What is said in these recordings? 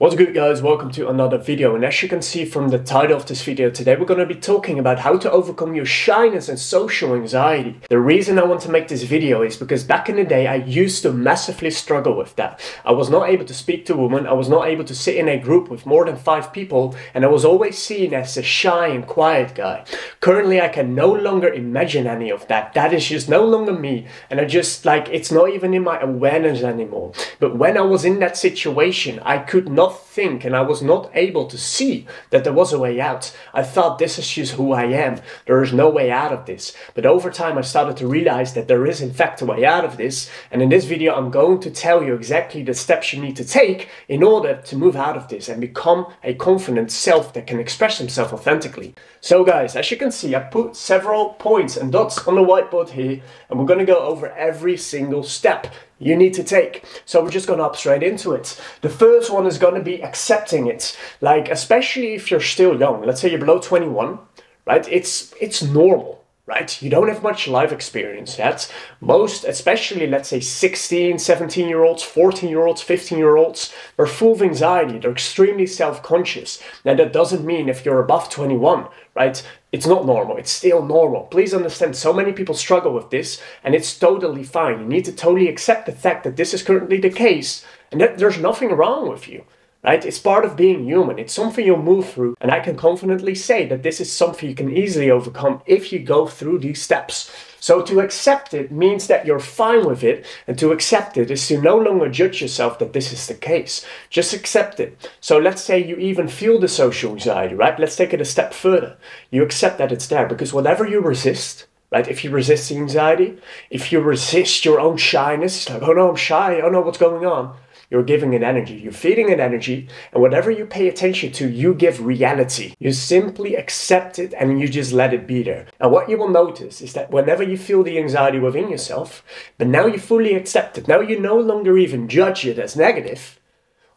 What's good, guys? Welcome to another video, and as you can see from the title of this video today, we're going to be talking about how to overcome your shyness and social anxiety. The reason I want to make this video is because back in the day I used to massively struggle with that. I was not able to speak to women, I was not able to sit in a group with more than 5 people, and I was always seen as a shy and quiet guy. Currently I can no longer imagine any of that. That is just no longer me, and it's not even in my awareness anymore. But when I was in that situation, I could not think, and I was not able to see that there was a way out. I thought, this is just who I am, there is no way out of this. But over time I started to realize that there is in fact a way out of this, and in this video I'm going to tell you exactly the steps you need to take in order to move out of this and become a confident self that can express himself authentically. So guys, as you can see, I put several points and dots on the whiteboard here, and we're going to go over every single step you need to take. So we're just going to hop straight into it. The first one is going to be accepting it. Like, especially if you're still young, let's say you're below 21, right? It's normal, right? You don't have much life experience yet. Most, especially let's say 16, 17-year-olds, 14-year-olds, 15-year-olds, they're full of anxiety. They're extremely self-conscious. Now that doesn't mean if you're above 21, right? It's not normal. It's still normal. Please understand, so many people struggle with this, and it's totally fine. You need to totally accept the fact that this is currently the case and that there's nothing wrong with you, right? It's part of being human. It's something you'll move through, and I can confidently say that this is something you can easily overcome if you go through these steps. So to accept it means that you're fine with it, and to accept it is to no longer judge yourself that this is the case. Just accept it. So let's say you even feel the social anxiety, right? Let's take it a step further. You accept that it's there, because whatever you resist, right? If you resist the anxiety, if you resist your own shyness, it's like, oh no, I'm shy, oh no, what's going on? You're giving it energy, you're feeding it energy, and whatever you pay attention to, you give reality. You simply accept it and you just let it be there. And what you will notice is that whenever you feel the anxiety within yourself, but now you fully accept it, now you no longer even judge it as negative,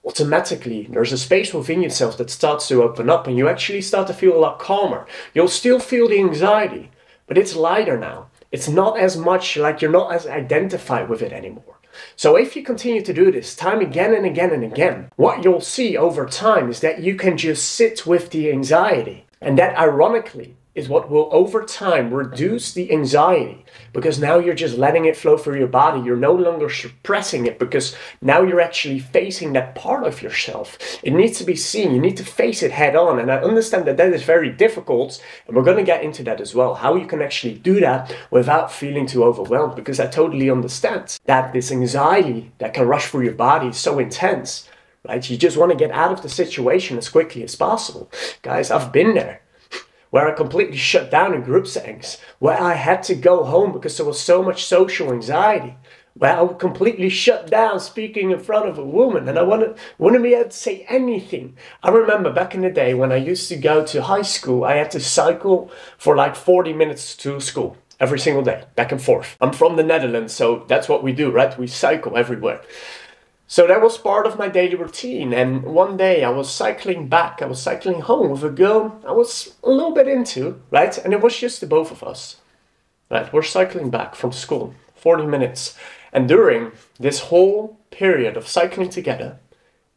automatically there's a space within yourself that starts to open up, and you actually start to feel a lot calmer. You'll still feel the anxiety, but it's lighter now. It's not as much like you're not as identified with it anymore. So if you continue to do this time again and again and again, what you'll see over time is that you can just sit with the anxiety. And that, ironically, is what will over time reduce the anxiety, because now you're just letting it flow through your body. You're no longer suppressing it, because now you're actually facing that part of yourself. It needs to be seen. You need to face it head on. And I understand that that is very difficult, and we're going to get into that as well, how you can actually do that without feeling too overwhelmed, because I totally understand that this anxiety that can rush through your body is so intense, right? You just want to get out of the situation as quickly as possible. Guys, I've been there, where I completely shut down in group settings, where I had to go home because there was so much social anxiety, where I would completely shut down speaking in front of a woman, and I wouldn't be able to say anything. I remember back in the day when I used to go to high school, I had to cycle for like 40 minutes to school every single day, back and forth. I'm from the Netherlands, so that's what we do, right? We cycle everywhere. So that was part of my daily routine, and one day I was cycling back, I was cycling home with a girl I was a little bit into, right? And it was just the both of us, right? We're cycling back from school, 40 minutes. And during this whole period of cycling together,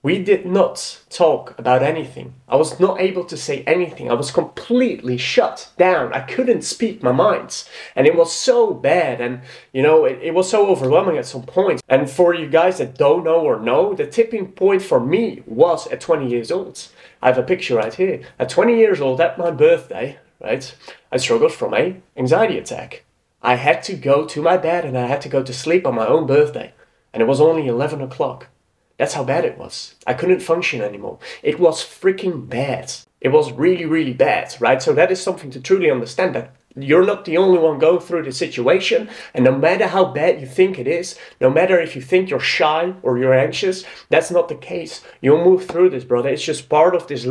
we did not talk about anything. I was not able to say anything. I was completely shut down. I couldn't speak my mind. And it was so bad. And, you know, it was so overwhelming at some point. And for you guys that don't know or know, the tipping point for me was at 20 years old. I have a picture right here. At 20 years old, at my birthday, right, I struggled from an anxiety attack. I had to go to my bed and I had to go to sleep on my own birthday. And it was only 11 o'clock. That's how bad it was. I couldn't function anymore. It was freaking bad. It was really, really bad, right? So that is something to truly understand, that you're not the only one going through the situation. And no matter how bad you think it is, no matter if you think you're shy or you're anxious, that's not the case. You'll move through this, brother. It's just part of this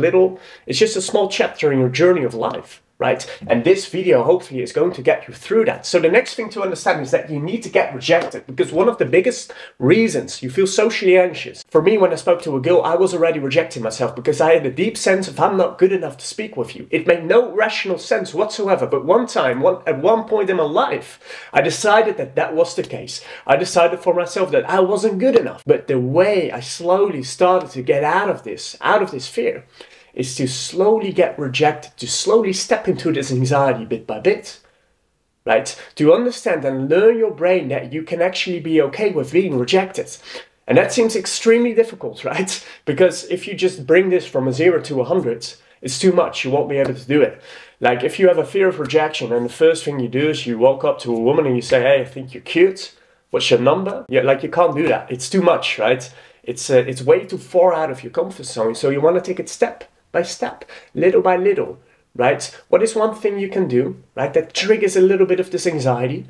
it's just a small chapter in your journey of life. right? And this video hopefully is going to get you through that. So the next thing to understand is that you need to get rejected, because one of the biggest reasons you feel socially anxious. For me, when I spoke to a girl, I was already rejecting myself because I had a deep sense of I'm not good enough to speak with you. It made no rational sense whatsoever. But at one point in my life, I decided that that was the case. I decided for myself that I wasn't good enough. But the way I slowly started to get out of this fear, is to slowly get rejected, to slowly step into this anxiety bit by bit, right? To understand and learn your brain that you can actually be okay with being rejected. And that seems extremely difficult, right? Because if you just bring this from a 0 to 100, it's too much, you won't be able to do it. Like if you have a fear of rejection and the first thing you do is you walk up to a woman and you say, hey, I think you're cute, what's your number? Yeah, like you can't do that, it's too much, right? It's way too far out of your comfort zone, so you want to take it step by step, little by little, right? What is one thing you can do, right, that triggers a little bit of this anxiety,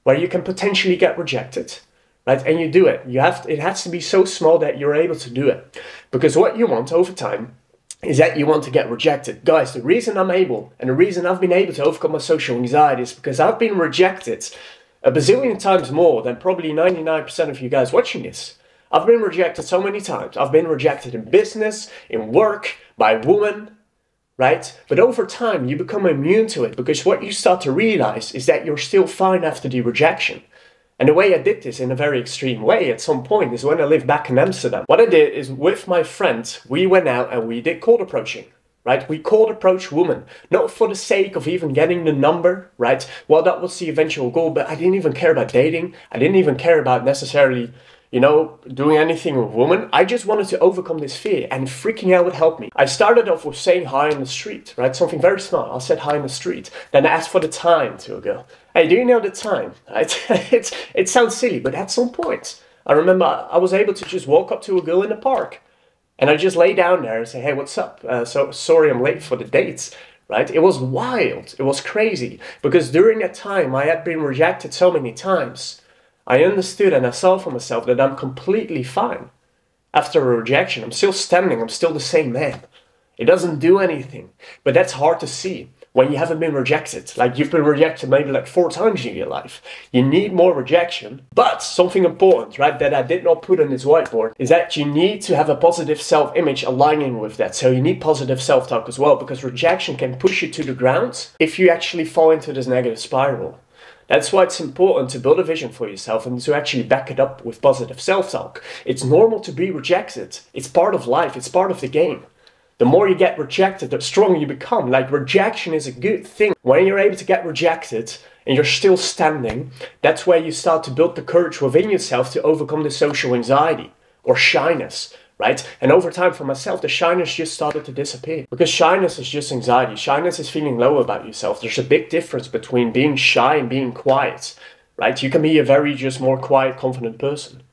where you can potentially get rejected, right? And you do it. It has to be so small that you're able to do it. Because what you want over time is that you want to get rejected. Guys, the reason I'm able, and the reason I've been able to overcome my social anxiety is because I've been rejected a bazillion times more than probably 99% of you guys watching this. I've been rejected so many times. I've been rejected in business, in work, by women, right? But over time, you become immune to it, because what you start to realize is that you're still fine after the rejection. And the way I did this in a very extreme way at some point is when I lived back in Amsterdam. What I did is with my friend, we went out and we did cold approaching, right? We cold approach women, not for the sake of even getting the number, right? Well, that was the eventual goal, but I didn't even care about dating. I didn't even care about necessarily, you know, doing anything with women. I just wanted to overcome this fear, and freaking out would help me. I started off with saying hi in the street, right? Something very small. I said hi in the street. Then I asked for the time to a girl. Hey, do you know the time? Right? It sounds silly, but at some point, I remember I was able to just walk up to a girl in the park, and I just lay down there and say, hey, what's up? So sorry I'm late for the dates, right? It was wild. It was crazy, because during that time, I had been rejected so many times. I understood and I saw for myself that I'm completely fine. After a rejection, I'm still standing, I'm still the same man. It doesn't do anything. But that's hard to see when you haven't been rejected. Like you've been rejected maybe like 4 times in your life. You need more rejection. But something important, right, that I did not put on this whiteboard is that you need to have a positive self-image aligning with that. So you need positive self-talk as well, because rejection can push you to the ground if you actually fall into this negative spiral. That's why it's important to build a vision for yourself and to actually back it up with positive self-talk. It's normal to be rejected. It's part of life. It's part of the game. The more you get rejected, the stronger you become. Like, rejection is a good thing. When you're able to get rejected and you're still standing, that's where you start to build the courage within yourself to overcome the social anxiety or shyness. Right? And over time, for myself, the shyness just started to disappear. Because shyness is just anxiety. Shyness is feeling low about yourself. There's a big difference between being shy and being quiet. Right? You can be a very just more quiet, confident person.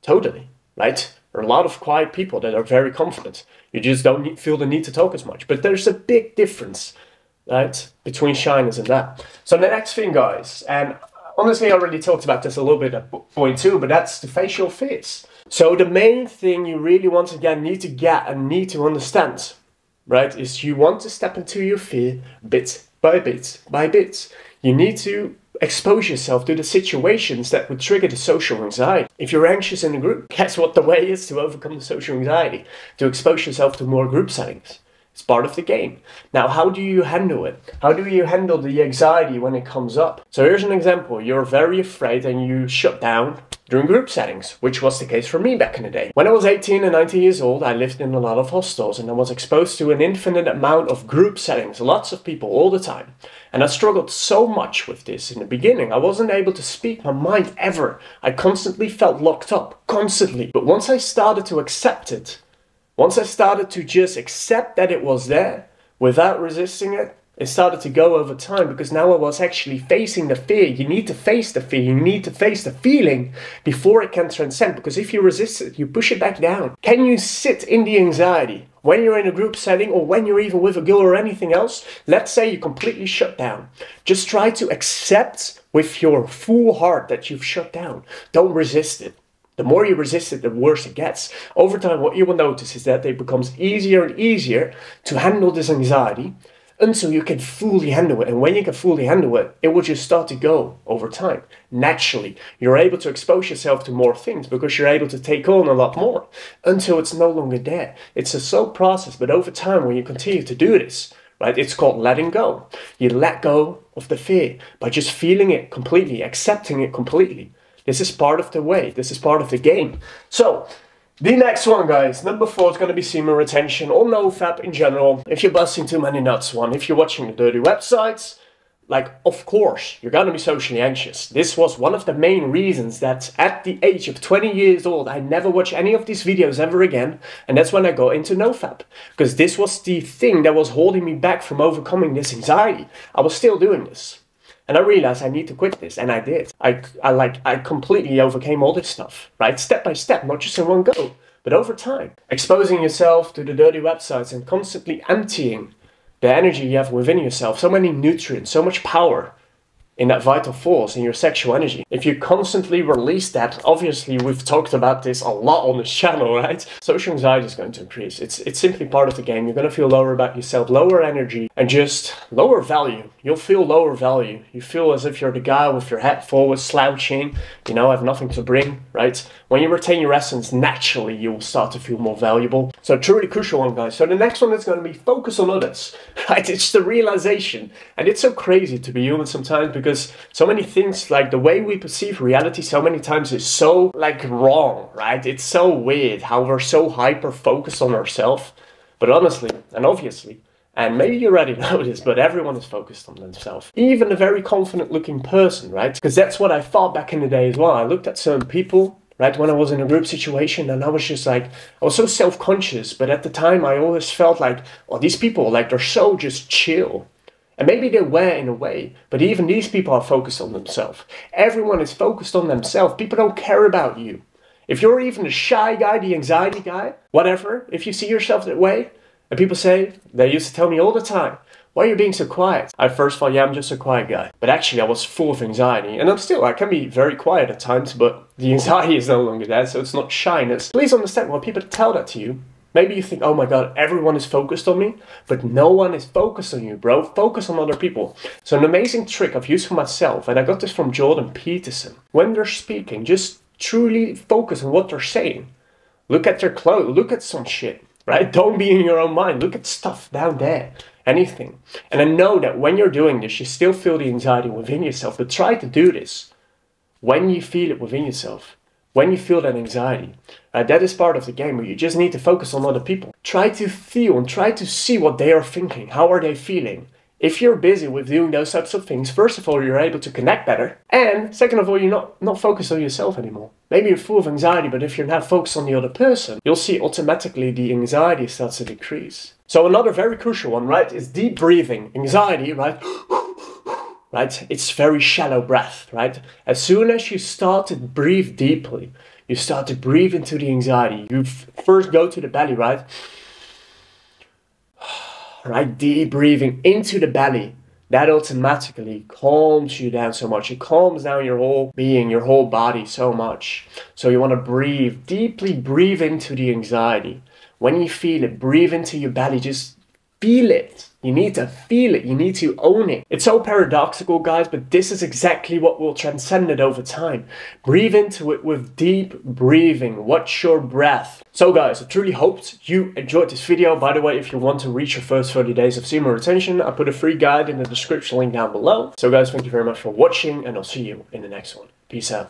Totally. Right? There are a lot of quiet people that are very confident. You just don't feel the need to talk as much. But there's a big difference, right, between shyness and that. So the next thing, guys, and honestly, I already talked about this a little bit at point 2, but that's the facial fears. So the main thing you really once again need to get and need to understand, right, is you want to step into your fear bit by bit by bit. You need to expose yourself to the situations that would trigger the social anxiety. If you're anxious in a group, guess what the way is to overcome the social anxiety? To expose yourself to more group settings. It's part of the game. Now, how do you handle it? How do you handle the anxiety when it comes up? So here's an example. You're very afraid and you shut down during group settings, which was the case for me back in the day. When I was 18 and 19 years old, I lived in a lot of hostels and I was exposed to an infinite amount of group settings, lots of people all the time. And I struggled so much with this in the beginning. I wasn't able to speak my mind ever. I constantly felt locked up, constantly. But once I started to accept it, once I started to just accept that it was there without resisting it, it started to go over time, because now I was actually facing the fear. You need to face the fear. You need to face the feeling before it can transcend, because if you resist it, you push it back down. Can you sit in the anxiety when you're in a group setting or when you're even with a girl or anything else? Let's say you completely shut down. Just try to accept with your full heart that you've shut down. Don't resist it. The more you resist it, the worse it gets. Over time, what you will notice is that it becomes easier and easier to handle this anxiety until you can fully handle it. And when you can fully handle it, it will just start to go over time. Naturally, you're able to expose yourself to more things because you're able to take on a lot more until it's no longer there. It's a slow process, but over time, when you continue to do this, right, it's called letting go. You let go of the fear by just feeling it completely, accepting it completely. This is part of the way. This is part of the game. So, the next one, guys, number 4 is going to be semen retention or nofap in general. If you're busting too many nuts, if you're watching the dirty websites, like, of course, you're going to be socially anxious. This was one of the main reasons that at the age of 20 years old, I never watched any of these videos ever again. And that's when I got into nofap. Because this was the thing that was holding me back from overcoming this anxiety. I was still doing this. And I realized I need to quit this, and I did. I completely overcame all this stuff, right? Step by step, not just in one go, but over time. Exposing yourself to the dirty websites and constantly emptying the energy you have within yourself. So many nutrients, so much power in that vital force, in your sexual energy. If you constantly release that, obviously we've talked about this a lot on this channel, right? Social anxiety is going to increase. It's simply part of the game. You're going to feel lower about yourself, lower energy, and just lower value. You'll feel lower value. You feel as if you're the guy with your head forward, slouching, you know, have nothing to bring, right? When you retain your essence, naturally you will start to feel more valuable. So truly crucial one, guys. So the next one is going to be focus on others, right? It's the realization. And it's so crazy to be human sometimes because so many things, like the way we perceive reality so many times is so like wrong, right? It's so weird how we're so hyper focused on ourselves. But honestly and obviously, and maybe you already know this, but everyone is focused on themselves. Even a very confident looking person, right? Because that's what I thought back in the day as well. I looked at certain people, right, when I was in a group situation, and I was just like, I was so self-conscious, but at the time I always felt like, oh, these people, like, they're so just chill. And maybe they were in a way, but even these people are focused on themselves. Everyone is focused on themselves. People don't care about you. If you're even the shy guy, the anxiety guy, whatever, if you see yourself that way, and people say, they used to tell me all the time, why are you being so quiet? I first thought, yeah, I'm just a quiet guy. But actually I was full of anxiety. And I can be very quiet at times, but the anxiety is no longer there, so it's not shyness. Please understand when people tell that to you. Maybe you think, oh my god, everyone is focused on me, but no one is focused on you, bro. Focus on other people. So an amazing trick I've used for myself, and I got this from Jordan Peterson. When they're speaking, just truly focus on what they're saying. Look at their clothes, look at some shit, right? Don't be in your own mind. Look at stuff down there, anything. And I know that when you're doing this, you still feel the anxiety within yourself, but try to do this when you feel it within yourself. When you feel that anxiety, that is part of the game where you just need to focus on other people. Try to feel and try to see what they are thinking. How are they feeling? If you're busy with doing those types of things, first of all, you're able to connect better. And second of all, you're not focused on yourself anymore. Maybe you're full of anxiety, but if you're not focused on the other person, you'll see automatically the anxiety starts to decrease. So another very crucial one, right, is deep breathing. Anxiety, right? Right? It's very shallow breath, right? As soon as you start to breathe deeply, you start to breathe into the anxiety. You first go to the belly, right? Right? Deep breathing into the belly. That automatically calms you down so much. It calms down your whole being, your whole body so much. So you want to breathe, deeply breathe into the anxiety. When you feel it, breathe into your belly, just feel it. You need to feel it. You need to own it. It's so paradoxical, guys, but this is exactly what will transcend it over time. Breathe into it with deep breathing. Watch your breath. So, guys, I truly hoped you enjoyed this video. By the way, if you want to reach your first 30 days of semen retention, I put a free guide in the description link down below. So, guys, thank you very much for watching, and I'll see you in the next one. Peace out.